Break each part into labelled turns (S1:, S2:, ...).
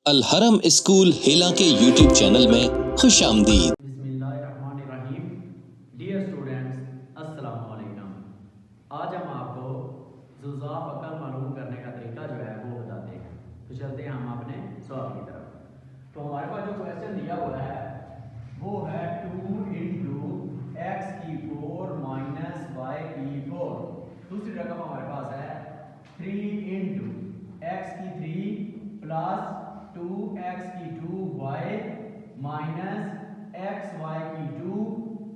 S1: अल हरम स्कूल हिला के यूट्यूब चैनल में खुश आमदीद।
S2: बिस्मिल्लाहिर्रहमानिर्रहीम। डियर स्टूडेंट्स, अस्सलाम वालेकुम। आज हम आपको जुज़ाफ अकल मालूम करने का तरीका जो है वो बताते हैं। तो चलते हैं हम अपने सवाल की तरफ। तो हमारे पास जो क्वेश्चन दिया हुआ है वो है 2 इंटू एक्स की 4 माइनस वाई की 4। दूसरी रकम हमारे पास है 3 इंटू एक्स की 3 प्लस 2x की 2y माइनस एक्स वाई की 2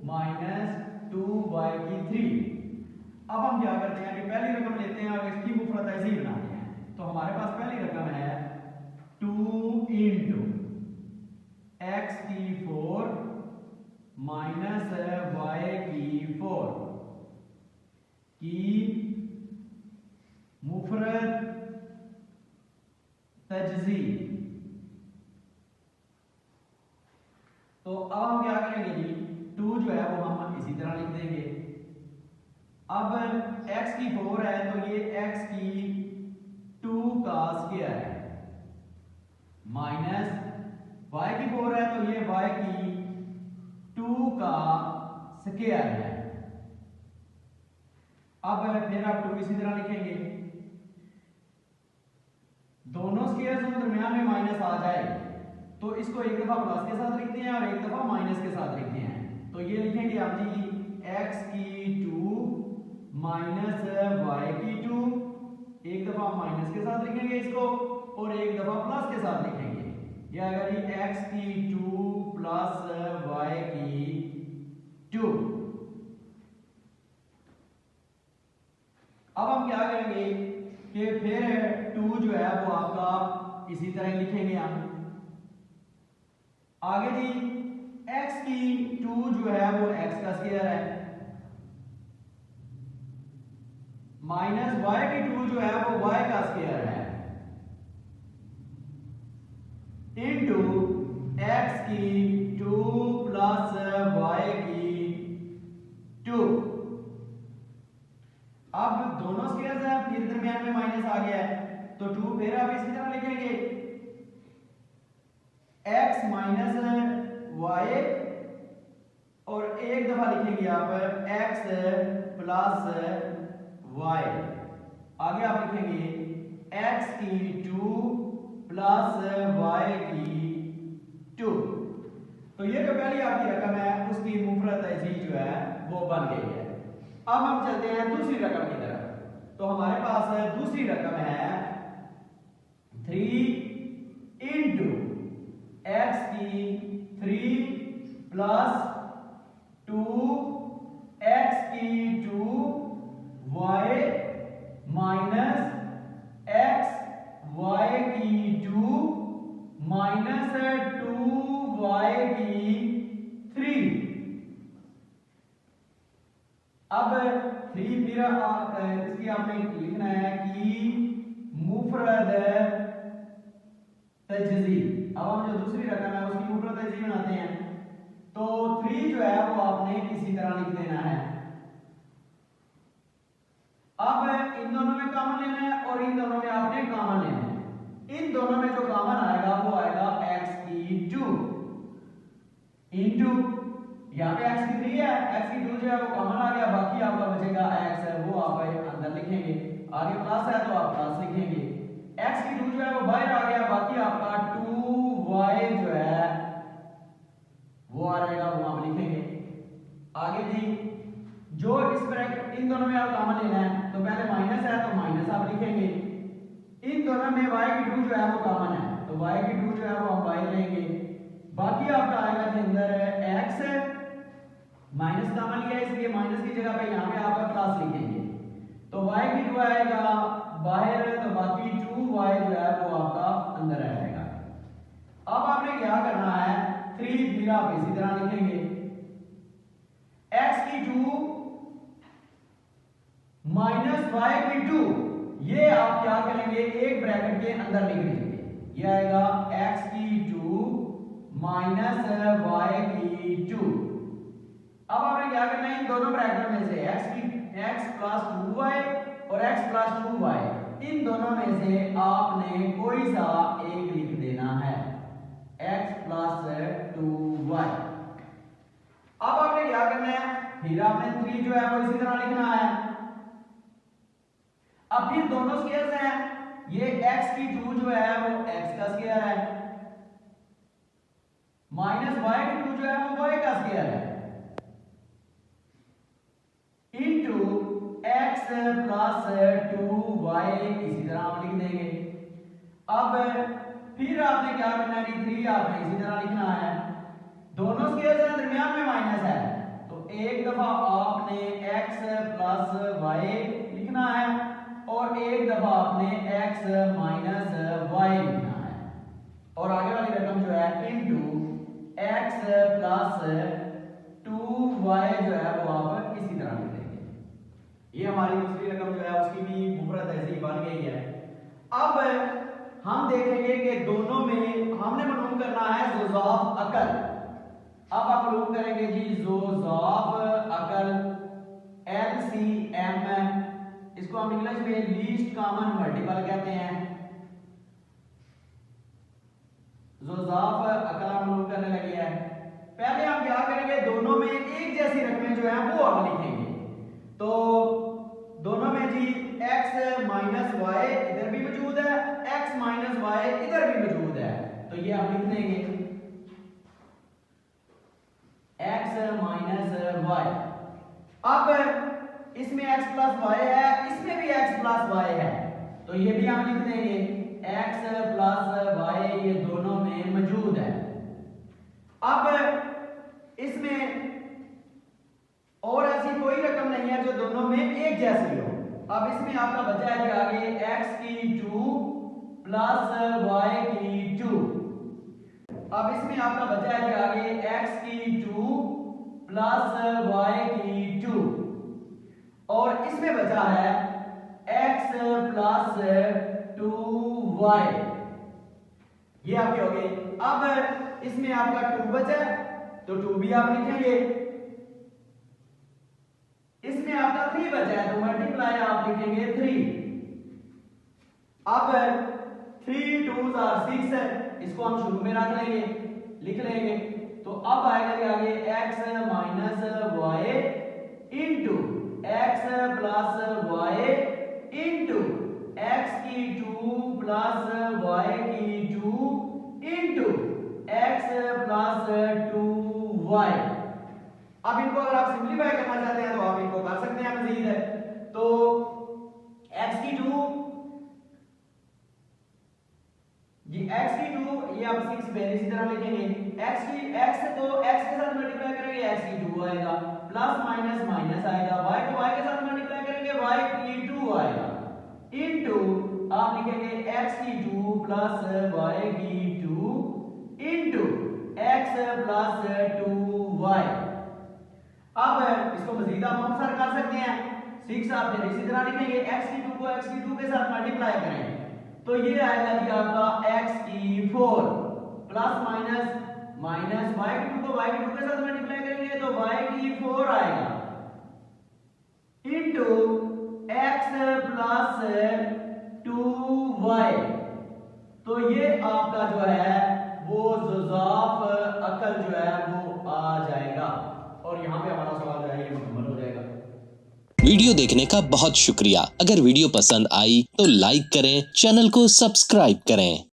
S2: माइनस 2y की 3। अब हम क्या करते हैं कि पहली रकम लेते हैं और इसकी मुफरत ऐसे ही बनाते हैं। तो हमारे पास पहली रकम है 2 इंटू एक्स की 4 माइनस वाई की 4 की मुफरत तजज़ी। तो अब हम क्या करेंगे जी, 2 जो है वो हम इसी तरह लिख देंगे। अब x की 4 है तो ये x की 2 का स्क्वायर है, माइनस y की 4 है तो ये y की 2 का स्क्वायर है। अब फिर आप 2 इसी तरह लिखेंगे। दोनों स्क्वायर जो दरमियान में माइनस आ जाए तो इसको एक दफा प्लस के साथ लिखते हैं और एक दफा माइनस के साथ लिखते हैं। तो ये लिखेंगे आप जी x की 2 माइनस y की 2, एक दफा माइनस के साथ लिखेंगे इसको और एक दफा प्लस के साथ लिखेंगे। ये आएगा जी x की 2 प्लस y की 2। अब हम क्या करेंगे कि फिर 2 जो है वो आपका इसी तरह लिखेंगे हम आगे जी। x की 2 जो है वो x का स्क्वायर है, माइनस y की 2 जो है वो y का स्क्वायर है, इनटू x की 2 प्लस y की 2। अब दोनों स्क्वायर्स हैं, फिर दरमियान में माइनस आ गया है तो 2 फिर आप इसी तरह लिखेंगे x माइनस y और एक दफा लिखेंगे आप x प्लस y। आगे आप लिखेंगे x की 2 प्लस y की 2। तो ये जो पहली आपकी रकम है उसकी मुफरत तजज़ीह जो है वो बन गई है। अब हम चलते हैं दूसरी रकम की तरफ। तो हमारे पास दूसरी रकम है 3 इंटू एक्स की 3 प्लस 2 एक्स की 2 वाई माइनस एक्स वाई की 2 माइनस 2 वाई की 3। अब 3 फिर इसकी आपने लिखना है कि मुफरद तजज़ी। अब हम जो दूसरी रकम है उसकी मुफरद तजज़ी बनाते हैं। तो 3 जो है वो आपने इसी तरह लिख देना है। अब इन दोनों में कॉमन लेना है और इन दोनों में आपने कॉमन लेना है। इन दोनों में जो कॉमन आएगा वो आएगा x की 2 इंटू यहाँ पे x की 3 है, x की 2 जो है वो कॉमन आ गया, बाकी आपका बचेगा x है वो आप अंदर लिखेंगे। आगे प्लस है तो आप प्लस लिखेंगे। x की 2 जो है वो बाहर आ गया, बाकी आपका 2y जो है वो आ रहेगा वो आप लिखेंगे। आगे जी जो इस ब्रैकेट इन दोनों में आप कॉमन लेना है तो पहले माइनस है तो माइनस आप लिखेंगे। इन दोनों में y की 2 जो है वो कॉमन है तो y की 2 जो है वो हम बाहर लेंगे। बाकी आपका आएगा के अंदर x है, माइनस कॉमन लिया इसलिए माइनस की जगह पे यहाँ पे आप प्लस लिखेंगे। तो y की 2 आएगा बाहर तो बाकी 2y जो है वो आपका अंदर आएगा। अब आपने क्या करना है 3 फिर आप इसी तरह लिखेंगे x की 2 माइनस y की 2, ये आप क्या करेंगे एक ब्रैकेट के अंदर लिख देंगे। ये आएगा x की 2 माइनस y की 2। अब आपने क्या करना है इन दोनों ब्रैकेट में से x प्लस 2y और x प्लस 2y इन दोनों में से आपने कोई सा एक लिख देना है। माइनस वाई की टू जो है वो वाई का स्क्वायर है इनटू एक्स प्लस 2y, इसी तरह आप लिख देंगे। अब फिर आपने क्या करना है, d3 आपने इसी तरह लिखना है, दोनों स्क्वायर्स के दरमियान में माइनस है तो एक दफा आपने x प्लस y लिखना है और एक दफा आपने x माइनस y लिखना है और आगे वाली रकम जो है इनटू x प्लस 2y जो है वो आप इसी तरह लिख देंगे। ये हमारी दूसरी रकम जो है उसकी भी मुफरद ऐसे ही बन गई है। अब हम देखेंगे कि दोनों में हमने मालूम करना है ज़ोज़ाफ अकल। अब आप मालूम करेंगे जी ज़ोज़ाफ अकल LCM, इसको हम इंग्लिश में लीस्ट कॉमन मल्टीपल कहते हैं। ज़ोज़ाफ अकल हम मालूम करने लगे हैं। पहले हम क्या करेंगे, दोनों में एक जैसी रकमें जो है वो हम लिखेंगे। तो दोनों में जी x माइनस वाई इधर भी मौजूद है, x माइनस वाई इधर भी मौजूद है, तो ये हम लिख देंगे x माइनस वाई। अब इसमें x प्लस वाई है, इसमें भी x प्लस वाई है, तो ये भी हम लिख देंगे x प्लस वाई, ये दोनों में मौजूद है। अब इसमें और ऐसी कोई रकम नहीं है जो दोनों में एक जैसी हो। अब इसमें आपका बचा है आगे x की 2 प्लस y की 2। अब इसमें आपका बचा है आगे x की 2 प्लस y की 2 और इसमें बचा है x प्लस 2y, ये आपके हो गए। अब इसमें आपका 2 बचा तो 2 भी आप लिखेंगे, इसमें आपका 3 बचा है तो मल्टीप्लाई आप लिखेंगे 3। अब 3 2s are 6 है, इसको हम शुरू में रख लेंगे, लिख लेंगे, तो अब आएगा आगे x minus y into x plus y into x की 2 प्लस वाई की 2 इंटू एक्स प्लस 2y। अब इनको अगर आप सिंपलीफाई करना चाहते हैं तो आप इनको कर सकते हैं मजीद है। तो x की 2 ये x की 2 ये आप 6 पहले इसी तरह लिखेंगे, x तो x के साथ मल्टीप्लाई करेंगे x की 2 आएगा, प्लस माइनस माइनस आएगा, y को y के साथ मल्टीप्लाई करेंगे y की 2 आएगा, इनटू आप लिखेंगे x की 2 प्लस y की 2 इनटू x प्लस 2y। अब इसको मजीद आप मुख्तसर कर सकते हैं, 6 आप फिर इसी तरह लिखेंगे, x की 2 को x की 2 के साथ मल्टीप्लाई करें तो ये आएगा जी आपका x की 4 प्लस माइनस माइनस y की 2 को y की 2 के साथ मल्टीप्लाई करेंगे तो y की 4 आएगा इनटू x प्लस 2y। तो ये आपका जो है वो ज़ोज़ाफ अकल जो है वो आ जाएगा और यहाँ पे हमारा सवाल जो है ये मुकम्मल हो जाएगा।
S1: वीडियो देखने का बहुत शुक्रिया। अगर वीडियो पसंद आई तो लाइक करें, चैनल को सब्सक्राइब करें।